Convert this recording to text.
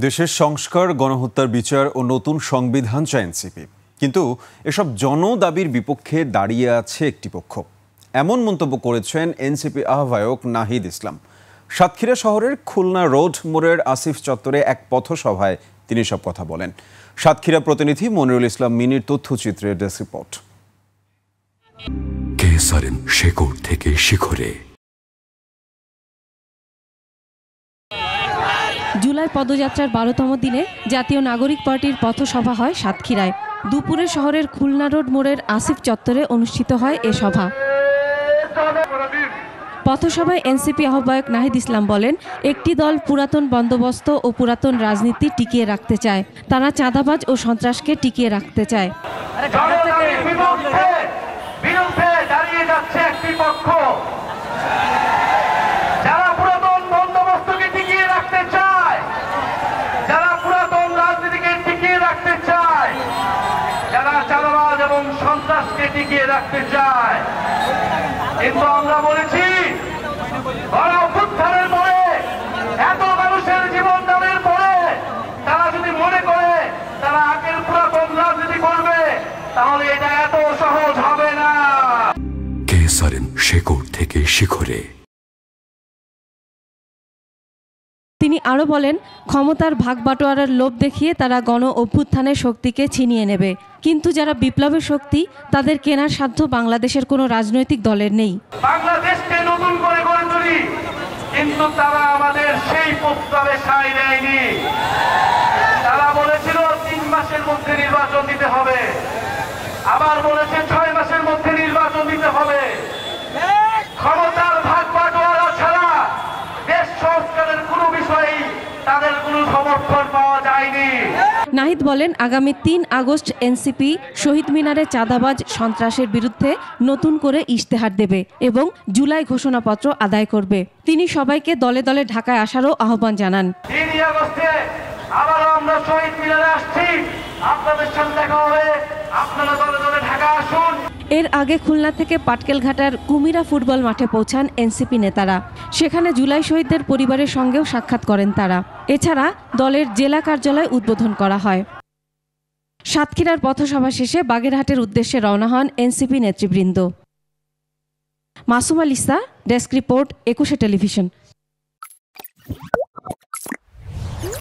দেশের সংস্কার, গণহত্যার বিচার ও নতুন সংবিধান চায় এনসিপি, কিন্তু এসব জনদাবির বিপক্ষে দাঁড়িয়ে আছে একটি পক্ষ। এমন মন্তব্য করেছেন এনসিপি আহ্বায়ক নাহিদ ইসলাম। সাতক্ষীরা শহরের খুলনা রোড মোড়ের আসিফ চত্বরে এক পথসভায় তিনি সব কথা বলেন। সাতক্ষীরা প্রতিনিধি মনিরুল ইসলাম মিনির তথ্যচিত্রের ডেস্ক রিপোর্ট। শেকড় থেকে শিখরে। জুলাই পদযাত্রার 12তম দিনে জাতীয় নাগরিক পার্টির পথসভা হয় সাতক্ষীরায়। দুপুরে শহরের খুলনা রোড মোড়ের আসিফ চত্বরে অনুষ্ঠিত হয় এ সভা। পথসভায় এনসিপি আহ্বায়ক নাহিদ ইসলাম বলেন, একটি দল পুরাতন বন্দোবস্ত ও পুরাতন রাজনীতি টিকিয়ে রাখতে চায়। তারা চাঁদাবাজ ও সন্ত্রাসকে টিকিয়ে রাখতে চায়। সন্ত্রাসকে টিকিয়ে রাখতে চায়, কিন্তু আমরা বলেছি গণঅভ্যুত্থানের পরে এত মানুষের জীবন দানের পরে তারা যদি মনে করে তারা আগের পুরাতন রাজনীতি করবে, তাহলে এটা এত সহজ হবে না। শেকড় থেকে শিখরে। তিনি আরও বলেন, ক্ষমতার ভাগ বাটোয়ারার লোভ দেখিয়ে তারা গণ অভ্যুত্থানের শক্তিকে ছিনিয়ে নেবে, কিন্তু যারা বিপ্লবের শক্তি তাদের কেনার সাধ্য বাংলাদেশের কোনো রাজনৈতিক দলের নেই। বাংলাদেশকে নতুন করে গড়ে তুলি, কিন্তু তারা আমাদের সেই প্রস্তাবে সায় দেয়নি। তারা বলেছিল 3 মাসের মধ্যে নির্বাচন দিতে হবে, আবার বলেছে 6 মাসের মধ্যে নির্বাচন দিতে হবে। ক্ষমতার ভাগ বাটোয়ারা ছাড়া দেশ সংস্কারের কোনো বিষয়েই তাদের কোনো সমর্থন পাওয়া যায়নি। নাহিদ বলেন, আগামী 3 আগস্ট এনসিপি শহীদ মিনারে চাঁদাবাজ সন্ত্রাসের বিরুদ্ধে নতুন করে ইশতেহার দেবে এবং জুলাই ঘোষণাপত্র আদায় করবে। তিনি সবাইকে দলে দলে ঢাকায় আসারও আহ্বান জানান। 3 আগস্টে আবারও আমরা শহীদ মিনারে আসছি, আপনাদের সাথে দেখা হবে, আপনারা দলে দলে ঢাকা আসুন। এর আগে খুলনা থেকে পাটকেলঘাটার কুমিরা ফুটবল মাঠে পৌঁছান এনসিপি নেতারা। সেখানে জুলাই শহীদদের পরিবারের সঙ্গেও সাক্ষাৎ করেন তারা। এছাড়া দলের জেলা কার্যালয় উদ্বোধন করা হয়। সাতক্ষীরার পথসভা শেষে বাগেরহাটের উদ্দেশ্যে রওনা হন এনসিপি নেতৃবৃন্দ। Masuma Lisa, desk report, 21 television.